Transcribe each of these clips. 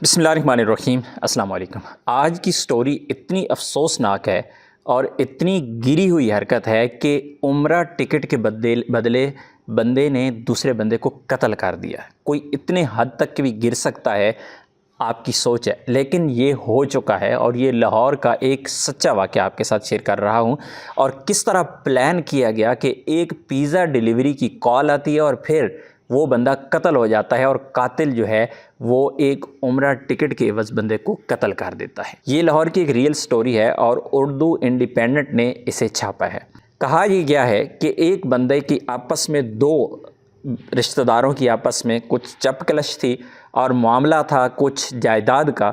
बिस्मिल्लाहिर्रहमानिर्रहीम। अस्सलाम वालेकुम। आज की स्टोरी इतनी अफसोसनाक है और इतनी गिरी हुई हरकत है कि उम्रा टिकट के बदले बंदे ने दूसरे बंदे को कत्ल कर दिया। कोई इतने हद तक भी गिर सकता है, आपकी सोच है, लेकिन ये हो चुका है। और ये लाहौर का एक सच्चा वाक़या आपके साथ शेयर कर रहा हूँ और किस तरह प्लान किया गया कि एक पिज़्ज़ा डिलीवरी की कॉल आती है और फिर वो बंदा कत्ल हो जाता है और कातिल जो है वो एक उम्रा टिकट के एवज़ बंदे को कत्ल कर देता है। ये लाहौर की एक रियल स्टोरी है और उर्दू इंडिपेंडेंट ने इसे छापा है। कहा ये गया है कि एक बंदे की आपस में दो रिश्तेदारों की आपस में कुछ चपकलश थी और मामला था कुछ जायदाद का।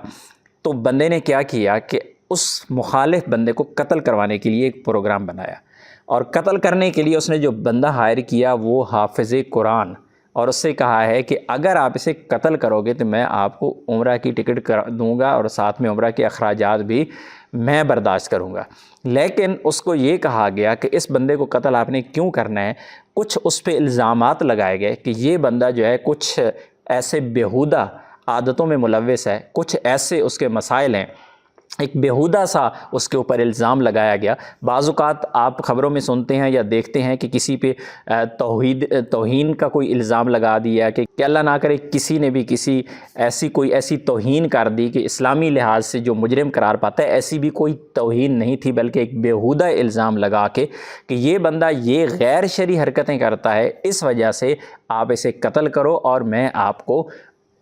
तो बंदे ने क्या किया कि उस मुखालिफ बंदे को कत्ल करवाने के लिए एक प्रोग्राम बनाया और कत्ल करने के लिए उसने जो बंदा हायर किया वो हाफिज़ कुरान, और उससे कहा है कि अगर आप इसे कत्ल करोगे तो मैं आपको उम्रा की टिकट कर दूँगा और साथ में उम्रा के अखराजात भी मैं बर्दाश्त करूँगा। लेकिन उसको ये कहा गया कि इस बंदे को कत्ल आपने क्यों करना है। कुछ उस पर इल्ज़ामात लगाए गए कि ये बंदा जो है कुछ ऐसे बेहुदा आदतों में मुलव्वस है, कुछ ऐसे उसके मसाइल हैं, एक बेहुदा सा उसके ऊपर इल्ज़ाम लगाया गया। बाज़-औक़ात आप ख़बरों में सुनते हैं या देखते हैं कि किसी पे तौहीन का कोई इल्ज़ाम लगा दिया कि अल्लाह ना करे किसी ने भी किसी ऐसी तौहीन कर दी कि इस्लामी लिहाज से जो मुजरिम करार पाता है, ऐसी भी कोई तौहीन नहीं थी, बल्कि एक बेहुदा इल्ज़ाम लगा के कि ये बंदा ये गैर शरई हरकतें करता है, इस वजह से आप इसे कत्ल करो और मैं आपको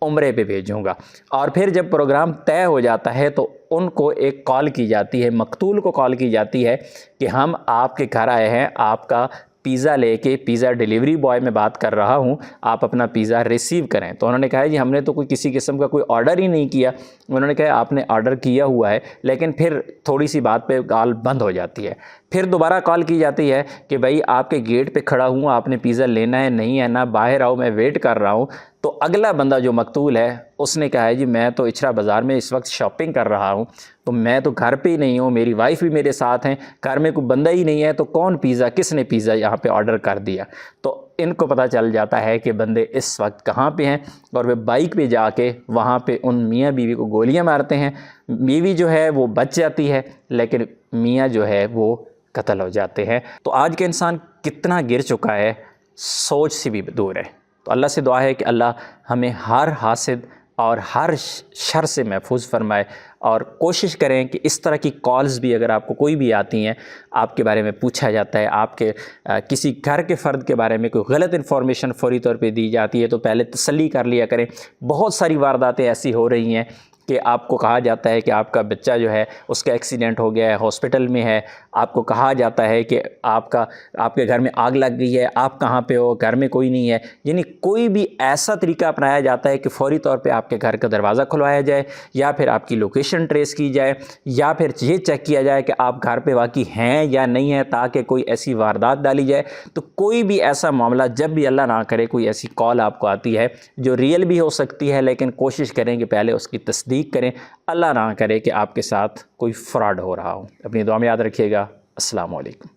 उम्रे पे भेजूँगा। और फिर जब प्रोग्राम तय हो जाता है तो उनको एक कॉल की जाती है, मकतूल को कॉल की जाती है कि हम आपके घर आए हैं, आपका पिज़्ज़ा लेके, पिज़्ज़ा डिलीवरी बॉय में बात कर रहा हूँ, आप अपना पिज़्ज़ा रिसीव करें। तो उन्होंने कहा जी हमने तो कोई किसी किस्म का कोई ऑर्डर ही नहीं किया। उन्होंने कहा आपने ऑर्डर किया हुआ है, लेकिन फिर थोड़ी सी बात पे कॉल बंद हो जाती है। फिर दोबारा कॉल की जाती है कि भाई आपके गेट पे खड़ा हूँ, आपने पिज़्ज़ा लेना है नहीं है ना, बाहर आओ मैं वेट कर रहा हूँ। तो अगला बंदा जो मकतूल है उसने कहा है जी मैं तो इचरा बाज़ार में इस वक्त शॉपिंग कर रहा हूँ, तो मैं तो घर पे ही नहीं हूँ, मेरी वाइफ भी मेरे साथ हैं, घर में कोई बंदा ही नहीं है, तो कौन पिज़्ज़ा किसने पिज़्ज़ा यहाँ पे ऑर्डर कर दिया। तो इनको पता चल जाता है कि बंदे इस वक्त कहाँ पे हैं और वे बाइक पे जाके वहाँ पे उन मियाँ बीवी को गोलियाँ मारते हैं। बीवी जो है वो बच जाती है, लेकिन मियाँ जो है वो कत्ल हो जाते हैं। तो आज का इंसान कितना गिर चुका है, सोच से भी दूर है। तो अल्लाह से दुआ है कि अल्लाह हमें हर हासिद और हर शर से महफूज फरमाए। और कोशिश करें कि इस तरह की कॉल्स भी अगर आपको कोई भी आती हैं, आपके बारे में पूछा जाता है, आपके किसी घर के फ़र्द के बारे में कोई गलत इन्फॉर्मेशन फ़ौरी तौर पे दी जाती है, तो पहले तसल्ली कर लिया करें। बहुत सारी वारदातें ऐसी हो रही हैं कि आपको कहा जाता है कि आपका बच्चा जो है उसका एक्सीडेंट हो गया है, हॉस्पिटल में है, आपको कहा जाता है कि आपके घर में आग लग गई है, आप कहाँ पे हो, घर में कोई नहीं है। यानी कोई भी ऐसा तरीका अपनाया जाता है कि फ़ौरी तौर पे आपके घर का दरवाज़ा खुलवाया जाए, या फिर आपकी लोकेशन ट्रेस की जाए, या फिर ये चेक किया जाए कि आप घर पे वाकई हैं या नहीं है, ताकि कोई ऐसी वारदात डाली जाए। तो कोई भी ऐसा मामला जब भी अल्लाह ना करे कोई ऐसी कॉल आपको आती है जो रियल भी हो सकती है, लेकिन कोशिश करें कि पहले उसकी तस्दीक करें। अल्लाह ना करे कि आपके साथ कोई फ्रॉड हो रहा हो। अपनी दुआ में याद रखिएगा। अस्सलाम वालेकुम।